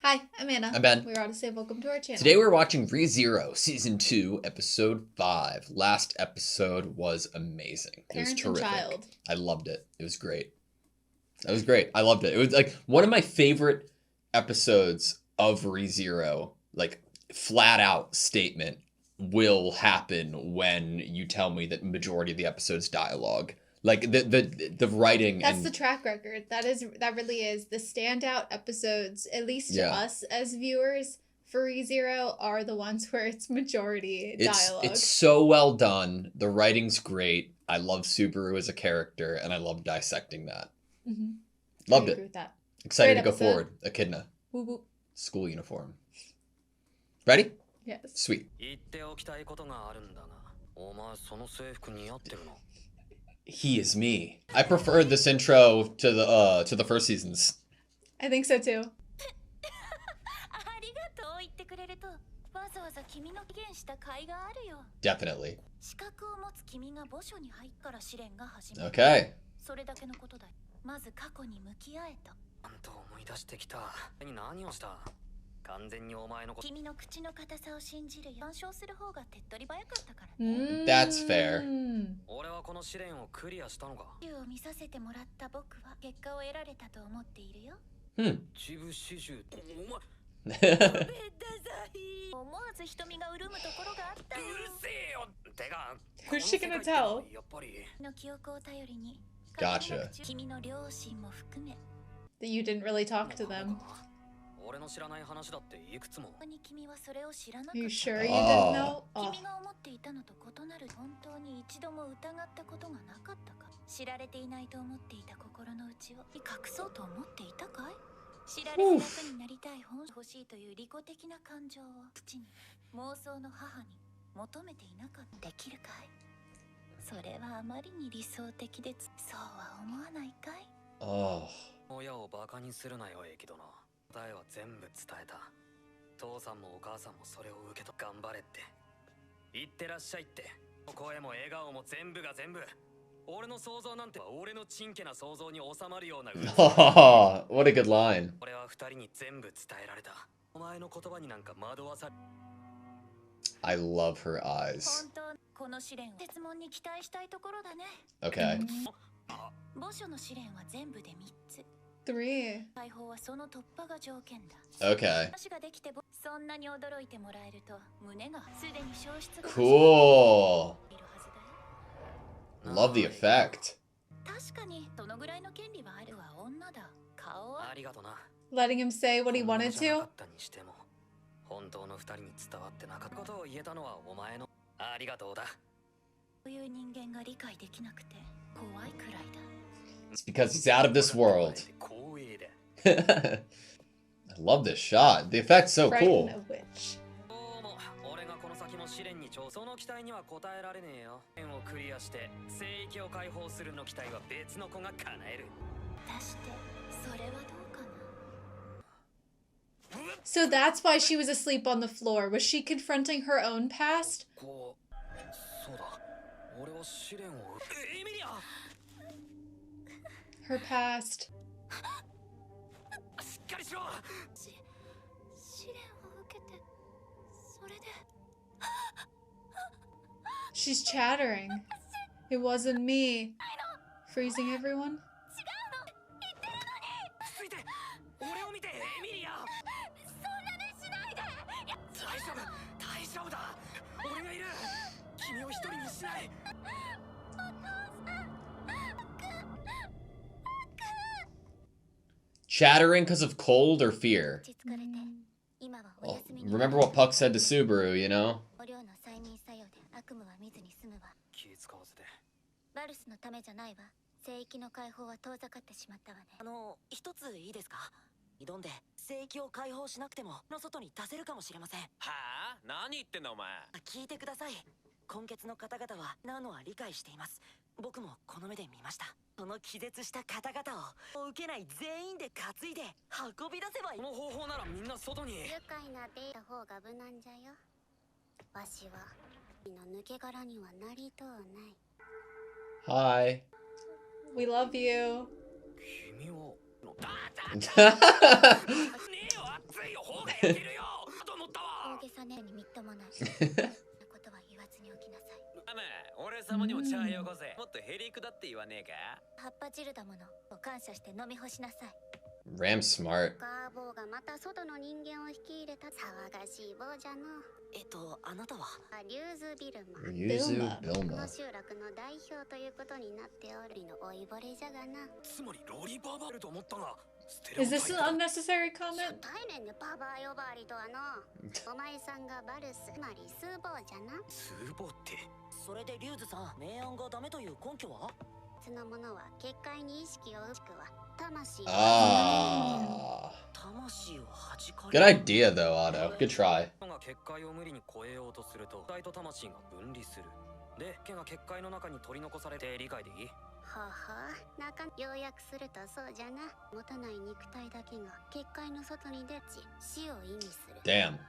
Hi, I'm Anna. I'm Ben. We're AutoSave. Welcome to our channel. Today we're watching Rezero Season 2, Episode 5. Last episode was amazing. Parent it was terrific. and child. I loved it. It was great. It was great. I loved it. It was like one of my favorite episodes of Rezero. Like, flat out statement will happen when you tell me that majority of the episode's dialogue. Like the writing. That's the track record. That really is the standout episodes, at least to us as viewers for Rezero, are the ones where it's majority dialogue. It's so well done. The writing's great. I love Subaru as a character, and I love dissecting that. Mm-hmm. Loved I it. agree with that. Excited Great to go episode. forward. Echidna. Whoop, whoop. School uniform. Ready? Yes. Sweet. He is me. I preferred this intro to the first seasons. I think so too. Definitely. Okay. That's fair. Who's she gonna tell? Gotcha. That you didn't really talk to them. Are you sure you didn't know? Oh. Oh. Oh, what a good line. I love her eyes. Okay. 3. Okay. Cool. Love the effect. Letting him say what he wanted to? It's because he's out of this world. I love this shot. The effect's so cool. Frighten a witch. So that's why she was asleep on the floor. Was she confronting her own past? Her past. She's chattering. It wasn't me. Freezing everyone? Chattering because of cold or fear? Well, remember what Puck said to Subaru, you know? Hi. We love you. Ram smart. Ryuzu Bilma. Is this an unnecessary comment? Ah. Good idea though, Otto. Good try. Damn.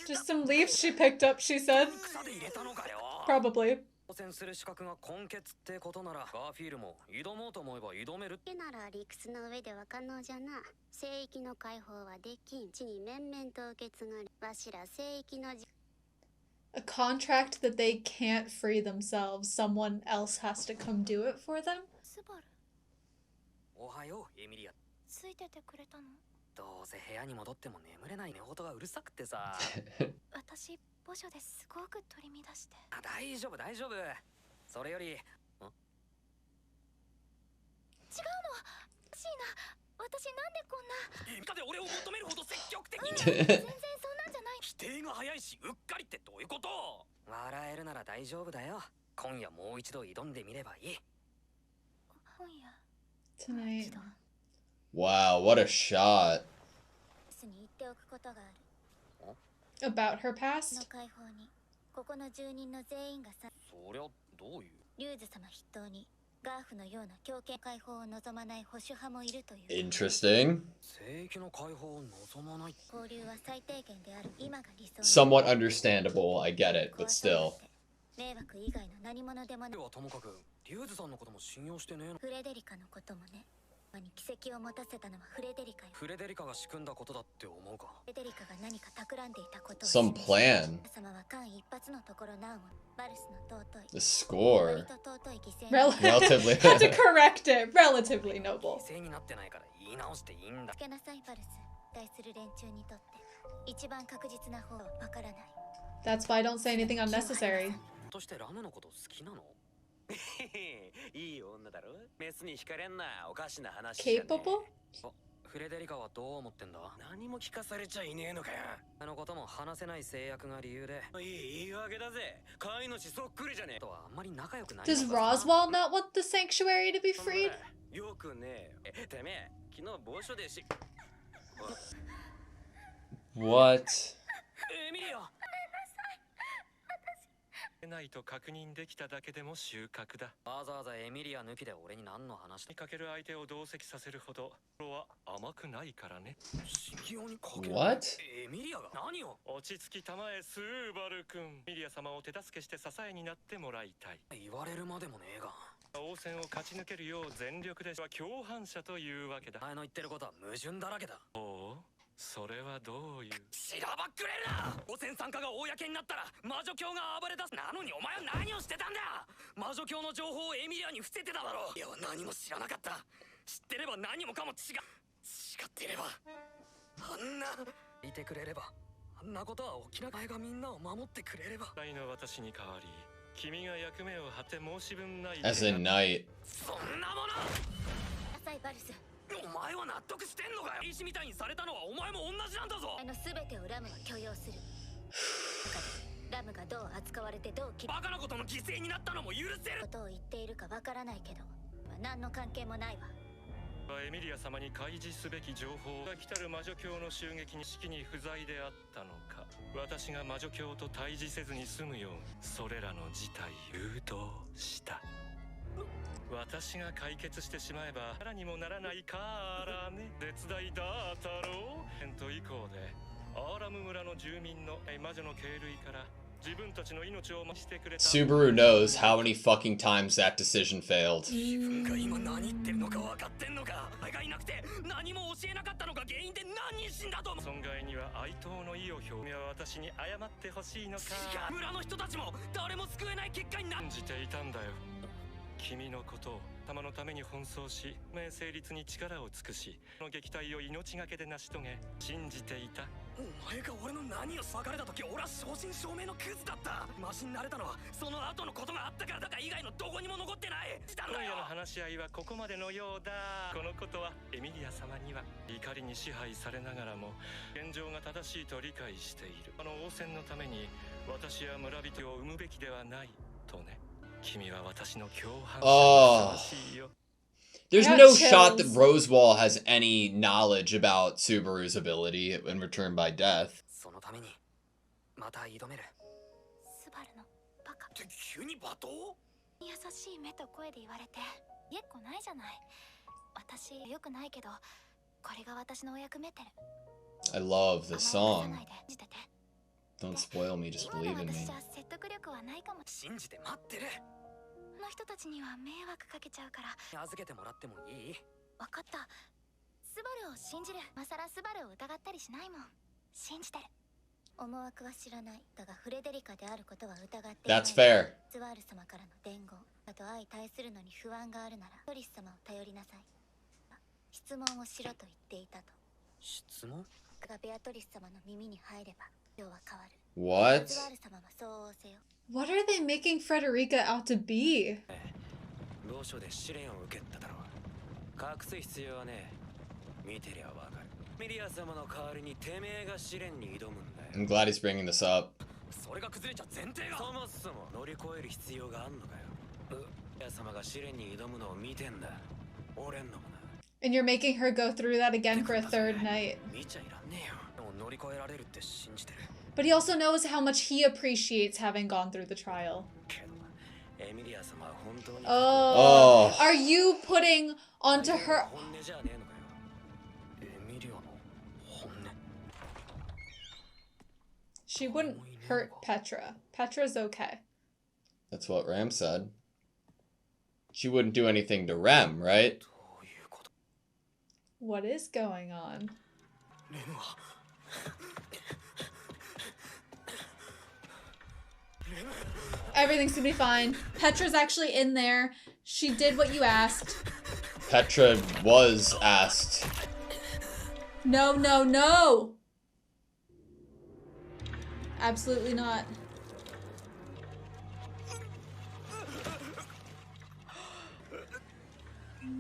Just some leaves she picked up, she said. Probably. A contract that they can't free themselves. Someone else has to come do it for them? Tonight. Wow, what a shot. About her past? Interesting. Somewhat understandable, I get it, but still. Some plan. The score. Relatively. Had to correct it. Relatively noble. That's why I don't say anything unnecessary. Capable? Does Roswell not want the sanctuary to be freed? What? ないと確認できただけでも収穫だ。わざわざエミリア抜きで俺に何の話にかける相手を同席させるほど俺は甘くないからね。What? エミリアが何を？落ち着きたまえスーバル君。エミリア様を手助けして支えになってもらいたい。言われるまでもねえが。応戦を勝ち抜けるよう全力では共犯者というわけだ。お前の言ってることは矛盾だらけだ。おう。それはどういうしらばっくれるな。汚染参加が公になったら魔女教が暴れ出す。なのにお前は何をしてたんだ。魔女教の情報をエミリアに伏せてただろう。いや何も知らなかった。知ってれば何もかも違ってればあんないてくれればあんなことは起きなかったがみんなを守ってくれれば。大の私に代わり君が役目を果て申し分ない。 As in night. そんなもの。浅いバルス。お前は納得してんのかよ。石みたいにされたのはお前も同じなんだぞ。全てをラムは許容する。ラムがどう扱われてどうバカなことの犠牲になったのも許せる。ことを言っているかわからないけど、何の関係もないわ。エミリア様に開示すべき情報が来たる魔女教の襲撃に指揮に不在であったのか。私が魔女教と対峙せずに済むようそれらの事態誘導した。私が解決してしまえば腹にもならないからね。絶大だったろう。以降でアーラム村の住民の魔女の系類から Subaru knows how many fucking times that decision failed. Oh. There's no shot that Rosewall has any knowledge about Subaru's ability in return by death. I love this song. Don't spoil me, just believe in me. That's fair. What? What are they making Frederica out to be? I'm glad he's bringing this up. And you're making her go through that again for a third night. But he also knows how much he appreciates having gone through the trial. Oh. Are you putting onto her... She wouldn't hurt Petra. Petra's okay. That's what Rem said. She wouldn't do anything to Rem, right? What is going on? Everything's gonna be fine. Petra's actually in there. She did what you asked. Petra was asked. No, no, no! Absolutely not.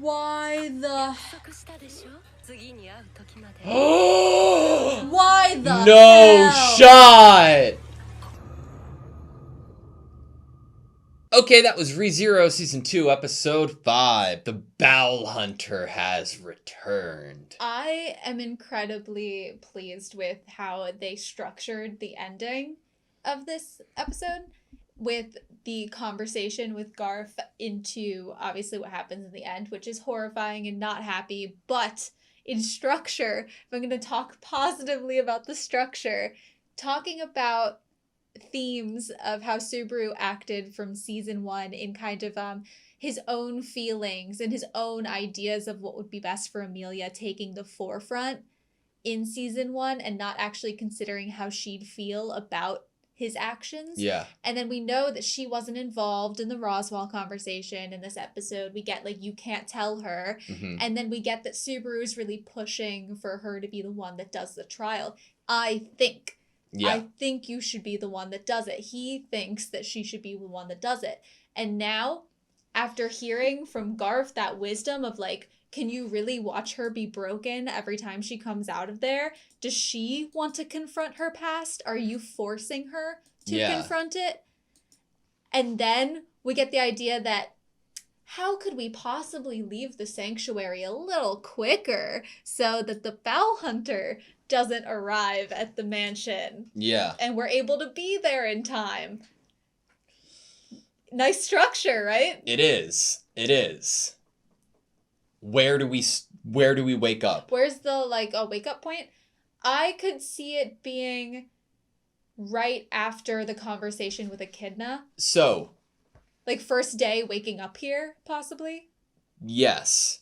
Why the... Why the No hell? shot! Okay, that was ReZero Season 2, Episode 5. The Bowel Hunter has returned. I am incredibly pleased with how they structured the ending of this episode, with the conversation with Garth into obviously what happens in the end, which is horrifying and not happy, but in structure, if I'm going to talk positively about the structure, talking about themes of how Subaru acted from season 1 in kind of his own feelings and his own ideas of what would be best for Amelia taking the forefront in season 1 and not actually considering how she'd feel about his actions. Yeah. And then we know that she wasn't involved in the Roswell conversation in this episode. We get, like, you can't tell her. Mm-hmm. And then we get that Subaru is really pushing for her to be the one that does the trial. I think you should be the one that does it. He thinks that she should be the one that does it. And now, after hearing from Garth that wisdom of, like, can you really watch her be broken every time she comes out of there? Does she want to confront her past? Are you forcing her to confront it? And then we get the idea that how could we possibly leave the sanctuary a little quicker so that the Bowel Hunter doesn't arrive at the mansion? Yeah. And we're able to be there in time. Nice structure, right? It is. It is. Where do we wake up? Where's the, like, a wake up point? I could see it being right after the conversation with Echidna. So, Like, first day waking up here, possibly? yes.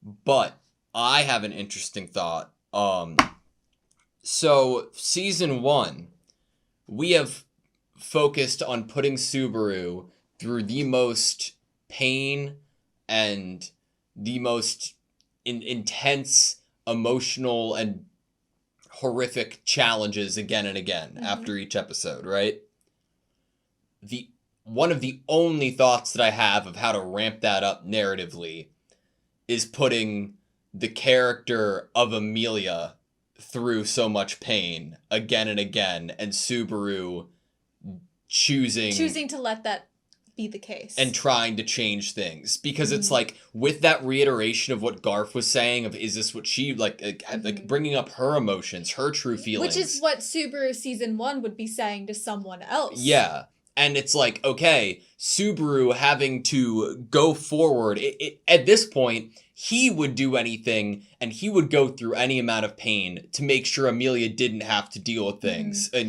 But I have an interesting thought. So season 1, we have focused on putting Subaru through the most pain and the most intense emotional and horrific challenges again and again after each episode, right? One of the only thoughts that I have of how to ramp that up narratively is putting the character of Amelia through so much pain again and again, and Subaru choosing to let that be the case and trying to change things, because it's like, with that reiteration of what Garth was saying of, is this what she like bringing up her emotions, her true feelings, which is what Subaru season 1 would be saying to someone else. Yeah. And it's like, okay, Subaru having to go forward. At this point, he would do anything, and he would go through any amount of pain to make sure Amelia didn't have to deal with things. But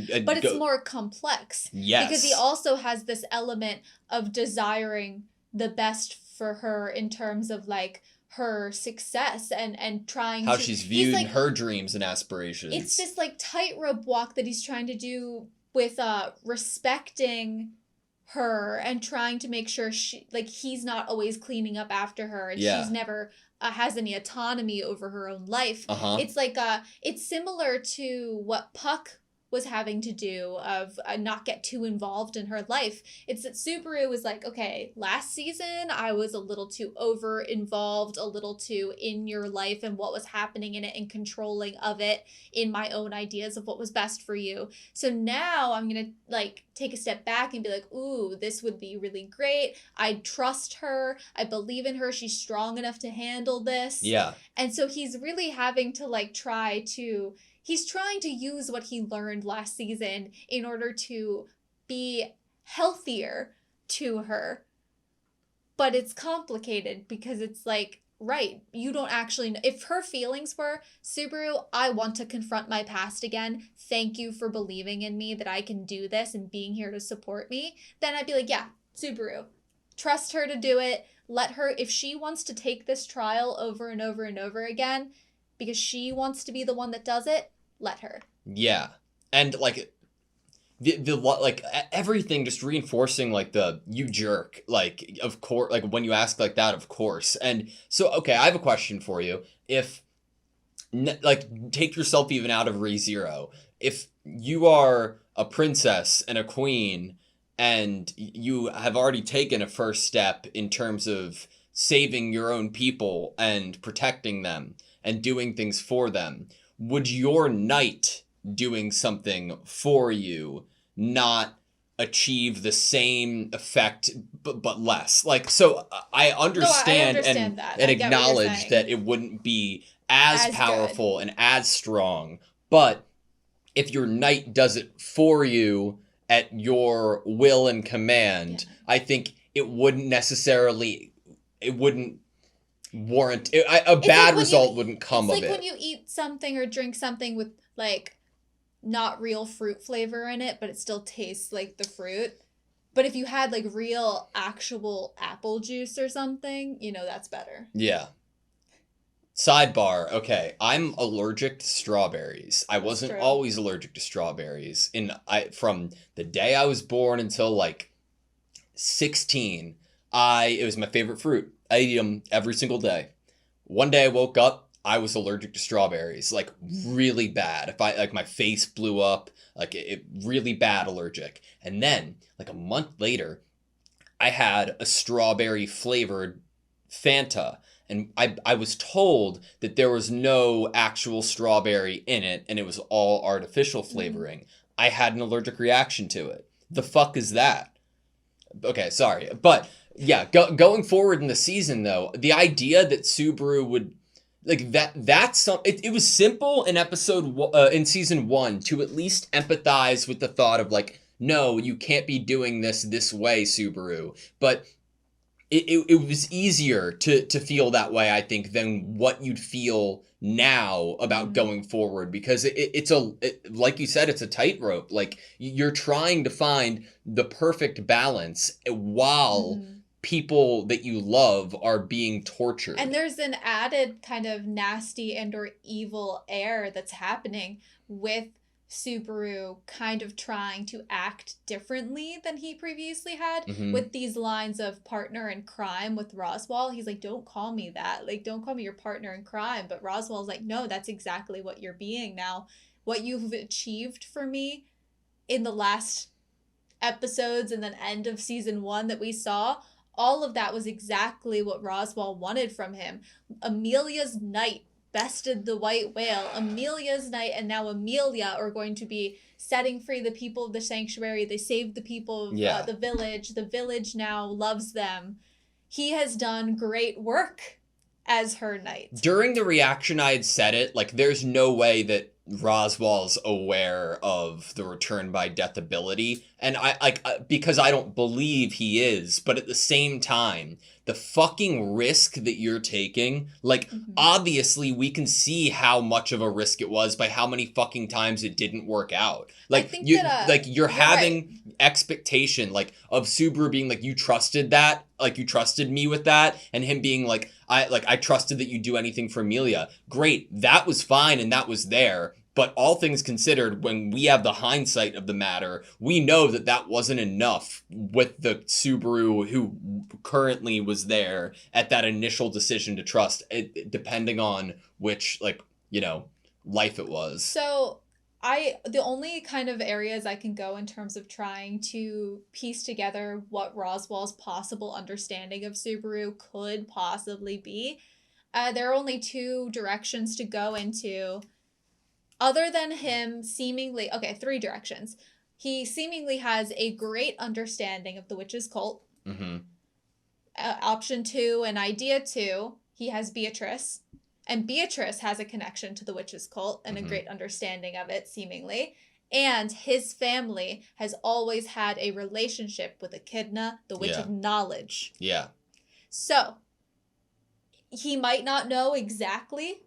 it's more complex. Yes. Because he also has this element of desiring the best for her in terms of, like, her success and trying how to... she's viewed like, her dreams and aspirations. It's this, like, tightrope walk that he's trying to do with respecting her and trying to make sure she, like, he's not always cleaning up after her, and she's never has any autonomy over her own life. It's like it's similar to what Puck was having to do of not get too involved in her life. It's that Subaru was like, okay, last season I was a little too over involved, a little too in your life and what was happening in it and controlling of it in my own ideas of what was best for you. So now I'm going to like take a step back and be like, ooh, this would be really great. I trust her. I believe in her. She's strong enough to handle this. Yeah. And so he's really having to like he's trying to use what he learned last season in order to be healthier to her. But it's complicated because it's like, right, you don't actually know. If her feelings were, Subaru, I want to confront my past again. Thank you for believing in me that I can do this and being here to support me. Then I'd be like, yeah, Subaru, trust her to do it. Let her, if she wants to take this trial over and over and over again, because she wants to be the one that does it, let her. Yeah. And like the like everything just reinforcing like the you jerk, like, of course, like when you ask like that, of course. And so, okay, I have a question for you. If like, take yourself even out of Rezero. If you are a princess and a queen and you have already taken a first step in terms of saving your own people and protecting them and doing things for them, would your knight doing something for you not achieve the same effect but less? Like, so I understand, I understand that. And acknowledge that it wouldn't be as powerful good and as strong, but if your knight does it for you at your will and command, I think it wouldn't warrant a bad result wouldn't come of it. It's like when you eat something or drink something with like not real fruit flavor in it, but it still tastes like the fruit. But if you had like real actual apple juice or something, you know, that's better. Yeah. Sidebar, okay, I'm allergic to strawberries. I wasn't always allergic to strawberries. From the day I was born until like 16, it was my favorite fruit. I eat them every single day. One day I woke up, I was allergic to strawberries, like really bad. If like my face blew up, like it really bad allergic. And then like a month later, I had a strawberry flavored Fanta. And I was told that there was no actual strawberry in it, and it was all artificial flavoring. I had an allergic reaction to it. The fuck is that? Okay, sorry. But, yeah, going forward in the season, though, the idea that Subaru would... Like, it was simple in in season 1 to at least empathize with the thought of, like, no, you can't be doing this way, Subaru. But... it was easier to feel that way, I think, than what you'd feel now about going forward, because like you said, it's a tightrope. Like, you're trying to find the perfect balance while people that you love are being tortured. And there's an added kind of nasty and or evil air that's happening with Subaru kind of trying to act differently than he previously had, with these lines of partner in crime with Roswaal. He's like, don't call me that. Like, don't call me your partner in crime. But Roswaal's like, no, that's exactly what you're being now. What you've achieved for me in the last episodes and then end of season 1 that we saw, all of that was exactly what Roswaal wanted from him. Amelia's knight bested the white whale. Amelia's knight and now Amelia are going to be setting free the people of the sanctuary. They saved the people of the village. The village now loves them. He has done great work as her knight. During the reaction, I had said it, like, there's no way that Roswaal's aware of the return by death ability, and because I don't believe he is, but at the same time, the fucking risk that you're taking, like, obviously we can see how much of a risk it was by how many fucking times it didn't work out. Like, you're having expectation, like, of Subaru being like, you trusted that, like, you trusted me with that, and him being like, I trusted that you'd do anything for Amelia. Great, that was fine and that was there. But all things considered, when we have the hindsight of the matter, we know that that wasn't enough with the Subaru who currently was there at that initial decision to trust, depending on which, like, you know, life it was. So the only kind of areas I can go in terms of trying to piece together what Roswaal's possible understanding of Subaru could possibly be, there are only 2 directions to go into. Other than him seemingly, 3 directions. He seemingly has a great understanding of the witch's cult. Option 2 and idea 2, he has Beatrice. And Beatrice has a connection to the witch's cult and a great understanding of it, seemingly. And his family has always had a relationship with Echidna, the witch of knowledge. Yeah. So, he might not know exactly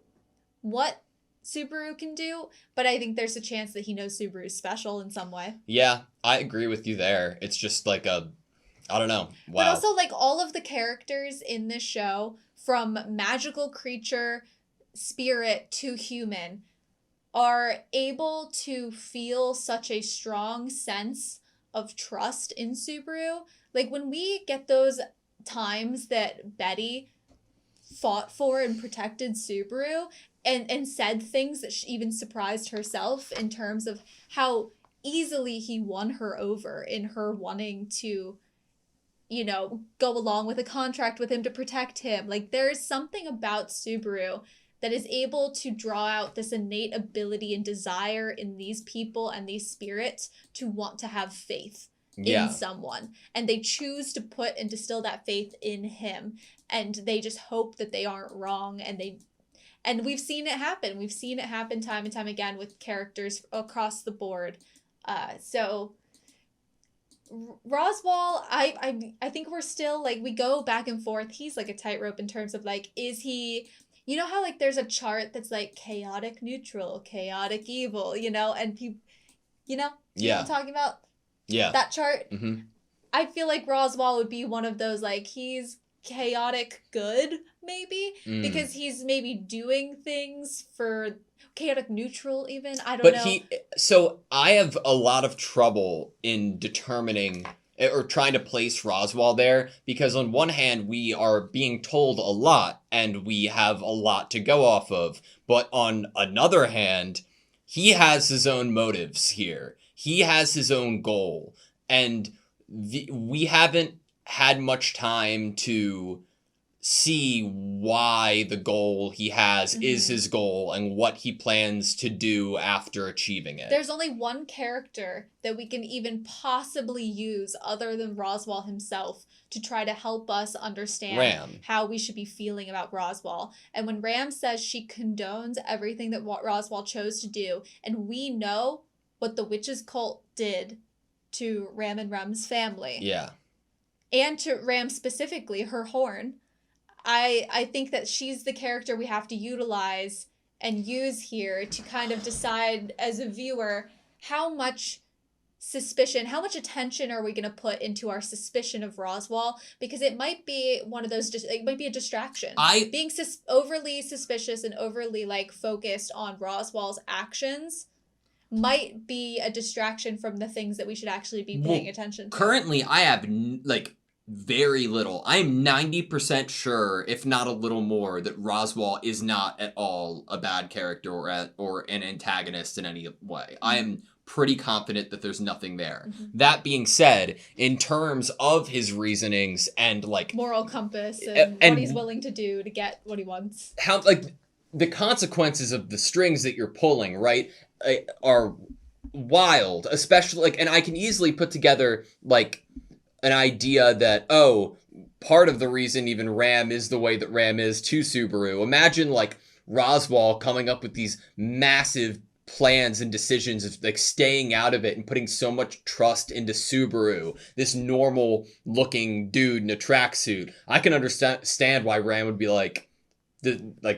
what Subaru can do, but I think there's a chance that he knows Subaru's special in some way. Yeah, I agree with you there. It's just like I don't know. Wow. But also, like, all of the characters in this show, from magical creature, spirit to human, are able to feel such a strong sense of trust in Subaru. Like, when we get those times that Betty fought for and protected Subaru and said things that she even surprised herself in terms of how easily he won her over in her wanting to, you know, go along with a contract with him to protect him. Like, there is something about Subaru that is able to draw out this innate ability and desire in these people and these spirits to want to have faith in someone. And they choose to put and distill that faith in him. And they just hope that they aren't wrong. And we've seen it happen. We've seen it happen time and time again with characters across the board. So Roswaal, I think we're still, like, we go back and forth. He's like a tightrope in terms of, like, is he, you know how, like, there's a chart that's like chaotic neutral, chaotic evil, you know, and people, you know, people talking about that chart. I feel like Roswaal would be one of those, like, he's chaotic good, maybe, because he's maybe doing things for chaotic neutral, even. I don't know. So I have a lot of trouble in determining or trying to place Roswaal there, because on one hand, we are being told a lot and we have a lot to go off of. But on another hand, he has his own motives here. He has his own goal. And we haven't had much time to see why the goal he has is his goal and what he plans to do after achieving it. There's only one character that we can even possibly use other than Roswaal himself to try to help us understand how we should be feeling about Roswaal. And when Ram says she condones everything that Roswaal chose to do, and we know what the witch's cult did to Ram and Rem's family. Yeah. and to Ram specifically, her horn. I think that she's the character we have to utilize and use here to kind of decide as a viewer how much suspicion, how much attention are we going to put into our suspicion of Roswaal, because it might be one of those, it might be a distraction. Being overly suspicious and overly like focused on Roswaal's actions might be a distraction from the things that we should actually be paying attention to. Currently, I have like very little. I am 90% sure, if not a little more, that Roswaal is not at all a bad character or an antagonist in any way. I am pretty confident that there's nothing there. That being said, in terms of his reasonings and like moral compass and what he's willing to do to get what he wants, how like the consequences of the strings that you're pulling, right, are wild. Especially like, and I can easily put together like an idea that, oh, part of the reason even Ram is the way that Ram is to Subaru. Imagine like Roswaal coming up with these massive plans and decisions of like staying out of it and putting so much trust into Subaru, this normal looking dude in a tracksuit. I can understand why Ram would be like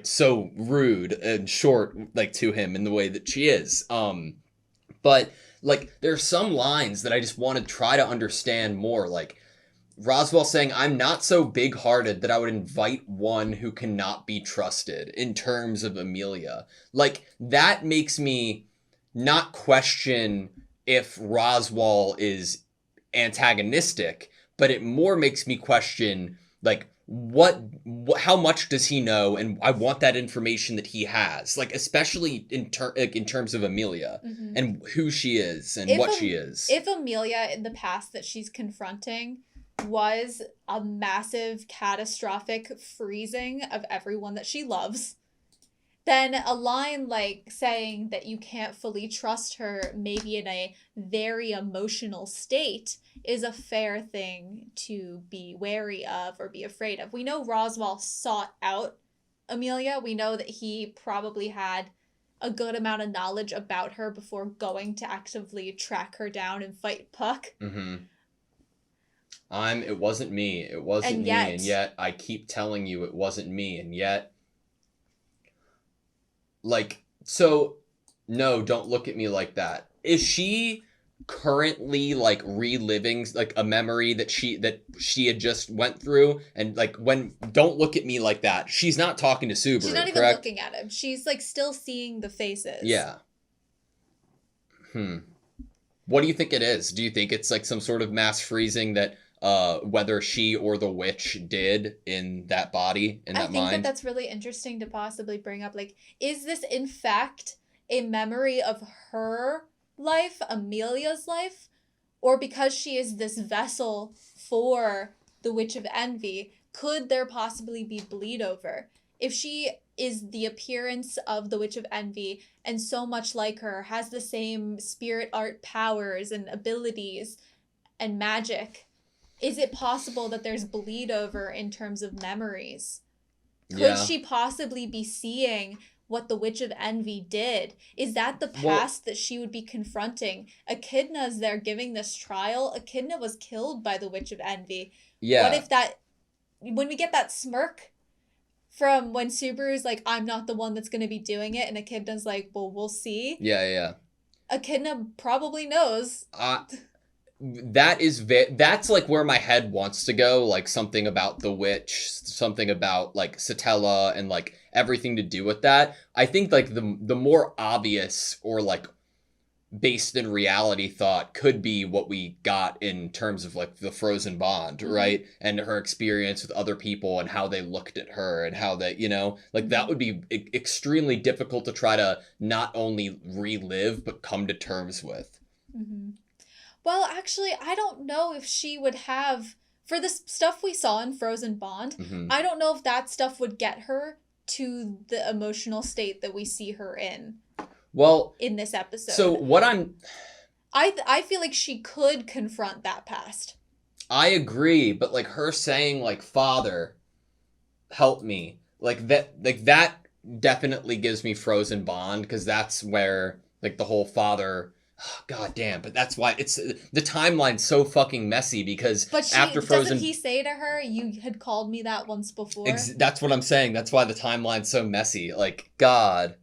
so rude and short like to him in the way that she is. But like there's some lines that I just want to try to understand more, like Roswaal saying, I'm not so big-hearted that I would invite one who cannot be trusted, in terms of Amelia. Like, that makes me not question if Roswaal is antagonistic, but it more makes me question, like, how much does he know, and I want that information that he has, like, especially in terms of Amelia, and who she is, and what she is. If Amelia, in the past that she's confronting, was a massive catastrophic freezing of everyone that she loves, then a line like saying that you can't fully trust her, maybe in a very emotional state, is a fair thing to be wary of or be afraid of. We know Roswaal sought out Amelia. We know that he probably had a good amount of knowledge about her before going to actively track her down and fight Puck. It wasn't me. It wasn't me. And yet I keep telling you it wasn't me. And yet, like, so, no, don't look at me like that. Is she currently, like, reliving, like, a memory that she had just went through? And, like, don't look at me like that. She's not talking to Subaru, She's not even looking at him. She's, like, still seeing the faces. Yeah. What do you think it is? Do you think it's, like, some sort of mass freezing that whether she or the witch did in that body, in that mind? I think that's really interesting to possibly bring up. Like, is this in fact a memory of her life, Amelia's life? Or because she is this vessel for the Witch of Envy, could there possibly be bleed over? If she is the appearance of the Witch of Envy and so much like her, has the same spirit art powers and abilities and magic, is it possible that there's bleed over in terms of memories? Could she possibly be seeing what the Witch of Envy did? Is that the past that she would be confronting? Echidna's there giving this trial. Echidna was killed by the Witch of Envy. Yeah. What if when we get that smirk from when Subaru's like, I'm not the one that's going to be doing it, and Echidna's like, well, we'll see. Yeah. Echidna probably knows. That's like where my head wants to go, like something about the witch, something about like Satella and like everything to do with that. I think like the more obvious or like based in reality thought could be what we got in terms of like the frozen bond, right? And her experience with other people and how they looked at her and how they, like that would be extremely difficult to try to not only relive but come to terms with. Well, actually, I don't know if she would have, for the stuff we saw in Frozen Bond, I don't know if that stuff would get her to the emotional state that we see her in. Well, in this episode. So I feel like she could confront that past. I agree, but like her saying like, Father, help me. Like that definitely gives me Frozen Bond, because that's where like the whole father God damn, but that's why it's the timeline's so fucking messy because But after doesn't Frozen, he say to her, "You had called me that once before"? that's what I'm saying. That's why the timeline's so messy. Like, God,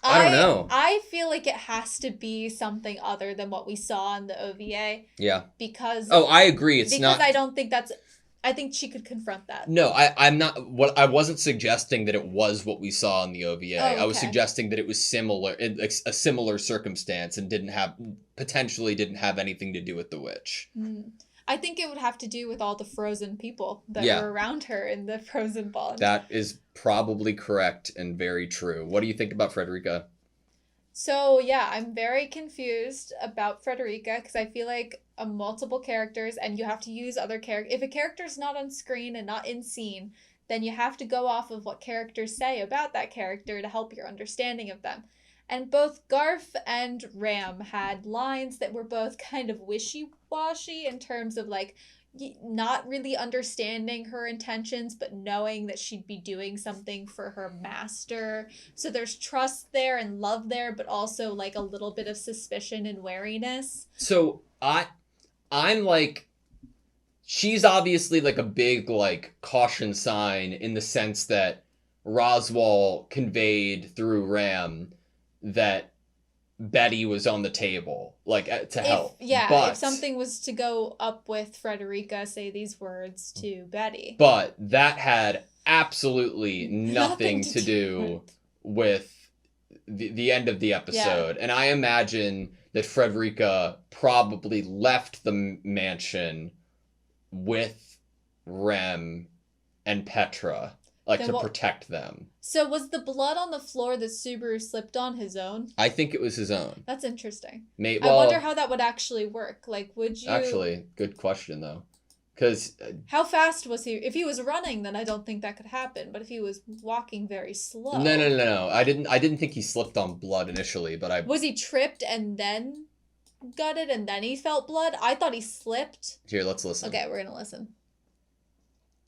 I don't know. I feel like it has to be something other than what we saw in the OVA Yeah. because Oh, I agree. It's because not. I don't think that's. I think she could confront that. No, I'm not. What I wasn't suggesting that it was what we saw in the OVA. Oh, I was okay. suggesting that it was similar, a similar circumstance, and potentially didn't have anything to do with the witch. I think it would have to do with all the frozen people that Yeah. were around her in the frozen bond. That is probably correct and very true. What do you think about Frederica? So yeah, I'm very confused about Frederica because I feel like multiple characters and you have to use other characters. If a character's not on screen and not in scene, then you have to go off of what characters say about that character to help your understanding of them. And both Garf and Ram had lines that were both kind of wishy-washy in terms of like not really understanding her intentions but knowing that she'd be doing something for her master. So there's trust there and love there, but also like a little bit of suspicion and wariness. So I'm like, she's obviously like a big like caution sign in the sense that Roswaal conveyed through Ram that Betty was on the table, like to help. If something was to go up with Frederica, say these words to Betty. But that had absolutely nothing to do with the end of the episode. Yeah. And I imagine that Frederica probably left the mansion with Rem and Petra, like to protect them. So was the blood on the floor that Subaru slipped on his own? I think it was his own. That's interesting. I wonder how that would actually work. Like, would you... Actually, good question, though. Because... how fast was he? If he was running, then I don't think that could happen. But if he was walking very slow... No. I didn't think he slipped on blood initially, but I... Was he tripped and then gutted and then he felt blood? I thought he slipped. Here, let's listen. Okay, we're gonna listen.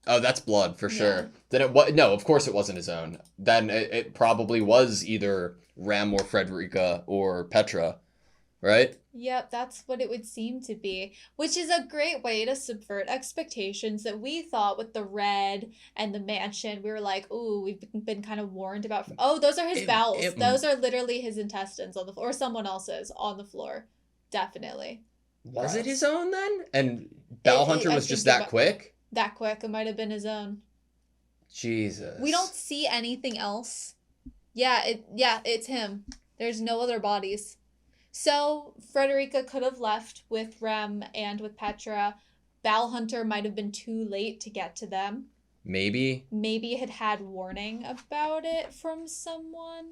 Oh, that's blood for sure. Then no, of course it wasn't his own. Then it probably was either Ram or Frederica or Petra, right? Yep, that's what it would seem to be, which is a great way to subvert expectations that we thought with the red and the mansion. We were like, ooh, we've been kind of warned about. Oh, those are his bowels. Those are literally his intestines on the floor, or someone else's on the floor. Definitely. Was it his own then? And Bowel Hunter was just that quick? That quick. It might have been his own. Jesus. We don't see anything else. Yeah, it's him. There's no other bodies. So Frederica could have left with Rem and with Petra. Bowel Hunter might have been too late to get to them. Maybe had warning about it from someone.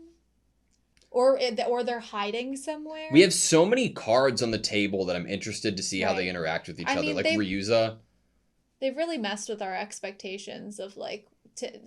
Or they're hiding somewhere. We have so many cards on the table that I'm interested to see how they interact with each other. Like Ryuza. They've really messed with our expectations of like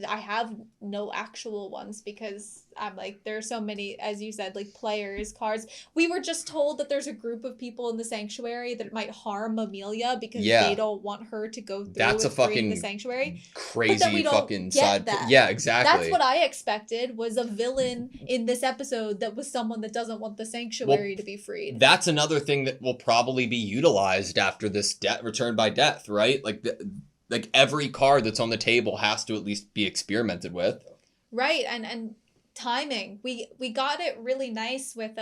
I have no actual ones because I'm like there are so many, as you said, like players, cards. We were just told that there's a group of people in the sanctuary that might harm Amelia because they don't want her to go through the sanctuary. Crazy fucking side. Yeah, exactly. That's what I expected was a villain in this episode that was someone that doesn't want the sanctuary to be freed. That's another thing that will probably be utilized after this return by death, right? Like every card that's on the table has to at least be experimented with. Right, and timing. We got it really nice with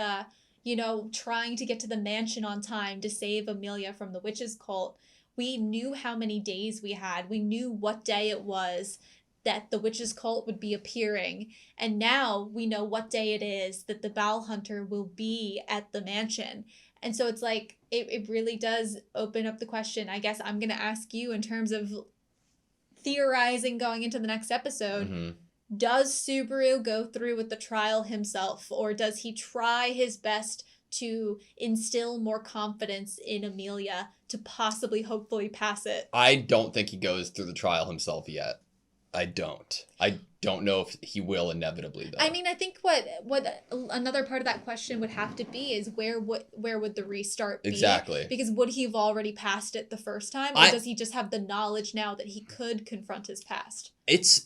trying to get to the mansion on time to save Amelia from the witch's cult. We knew how many days we had. We knew what day it was that the witch's cult would be appearing. And now we know what day it is that the Bowel Hunter will be at the mansion. And so it's like, it really does open up the question. I guess I'm going to ask you in terms of theorizing going into the next episode. Mm-hmm. Does Subaru go through with the trial himself, or does he try his best to instill more confidence in Amelia to possibly, hopefully pass it? I don't think he goes through the trial himself yet. I don't know if he will inevitably, though. I mean, I think what another part of that question would have to be is where would the restart be? Exactly. Because would he have already passed it the first time, or does he just have the knowledge now that he could confront his past? It's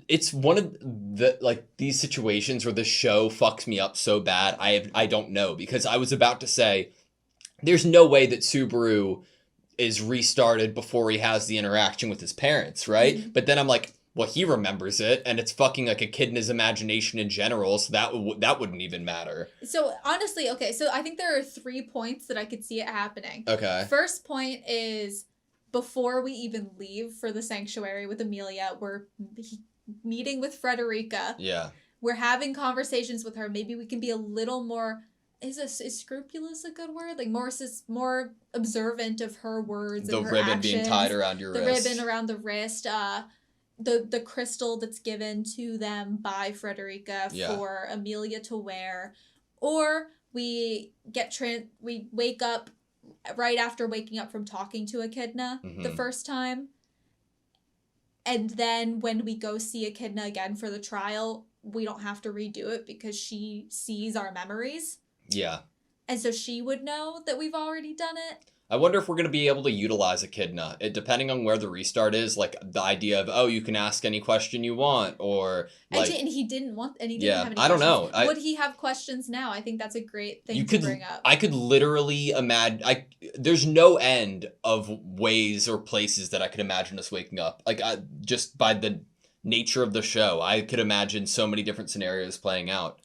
it's one of the like these situations where the show fucks me up so bad. I don't know, because I was about to say there's no way that Subaru is restarted before he has the interaction with his parents, right? Mhm. But then I'm like, well, he remembers it, and it's fucking like a kid in his imagination in general, so that wouldn't even matter. So honestly, okay, so I think there are 3 points that I could see it happening. Okay. First point is before we even leave for the sanctuary with Amelia, we're meeting with Frederica. Yeah. We're having conversations with her. Maybe we can be a little more. Is scrupulous a good word? Like more observant of her words The and her ribbon actions. being tied around your wrist. The ribbon around the wrist. The crystal that's given to them by Frederica for Amelia to wear, or we we wake up right after waking up from talking to Echidna the first time, and then when we go see Echidna again for the trial, we don't have to redo it because she sees our memories. Yeah. And so she would know that we've already done it. I wonder if we're going to be able to utilize Echidna. Depending on where the restart is, like the idea of, oh, you can ask any question you want, or like... And he didn't want, and he didn't yeah, have any I don't questions. know. Would he have questions now? I think that's a great thing to bring up. I could literally imagine... there's no end of ways or places that I could imagine us waking up. Like, just by the nature of the show, I could imagine so many different scenarios playing out.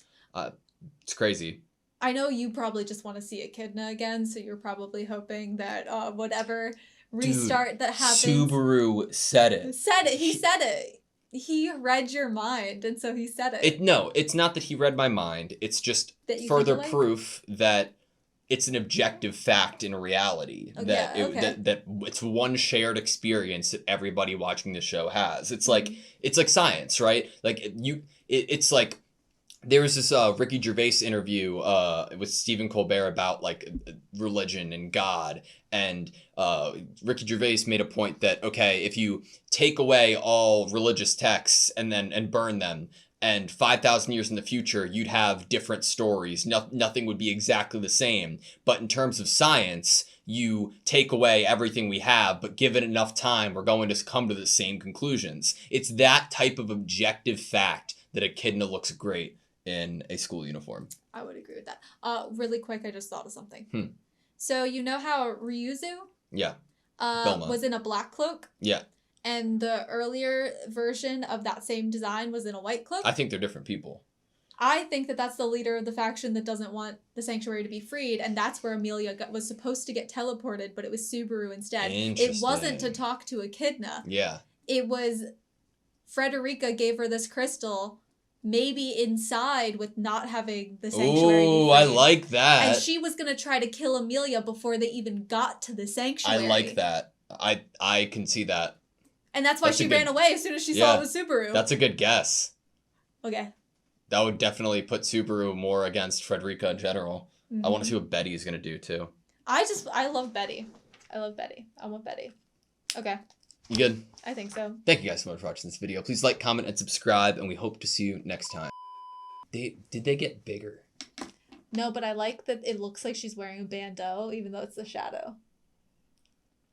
It's crazy. I know you probably just want to see Echidna again, so you're probably hoping that whatever restart that happens... Subaru said it. He said it. He read your mind, and so he said it. No, it's not that he read my mind. It's just further proof that it's an objective fact in reality. That it's one shared experience that everybody watching the show has. It's like science, right? Like it's like... There was this Ricky Gervais interview with Stephen Colbert about like religion and God, and Ricky Gervais made a point that, okay, if you take away all religious texts and burn them, and 5,000 years in the future you'd have different stories. Nothing would be exactly the same. But in terms of science, you take away everything we have, but give it enough time, we're going to come to the same conclusions. It's that type of objective fact that Echidna looks great in a school uniform. I would agree with that. Really quick, I just thought of something. So you know how Ryuzu? Yeah. Was in a black cloak? Yeah. And the earlier version of that same design was in a white cloak? I think they're different people. I think that that's the leader of the faction that doesn't want the sanctuary to be freed, and that's where Amelia was supposed to get teleported, but it was Subaru instead. It wasn't to talk to Echidna. Yeah. It was Frederica gave her this crystal, maybe inside with not having the sanctuary. Ooh, I like that. And she was going to try to kill Amelia before they even got to the sanctuary. I like that. I can see that. And that's why she ran away as soon as she saw it was Subaru. That's a good guess. Okay. That would definitely put Subaru more against Frederica in general. I want to see what Betty is going to do too. I love Betty. I want Betty. Okay. You good? I think so. Thank you guys so much for watching this video. Please like, comment, and subscribe, and we hope to see you next time. Did they get bigger? No, but I like that it looks like she's wearing a bandeau, even though it's the shadow.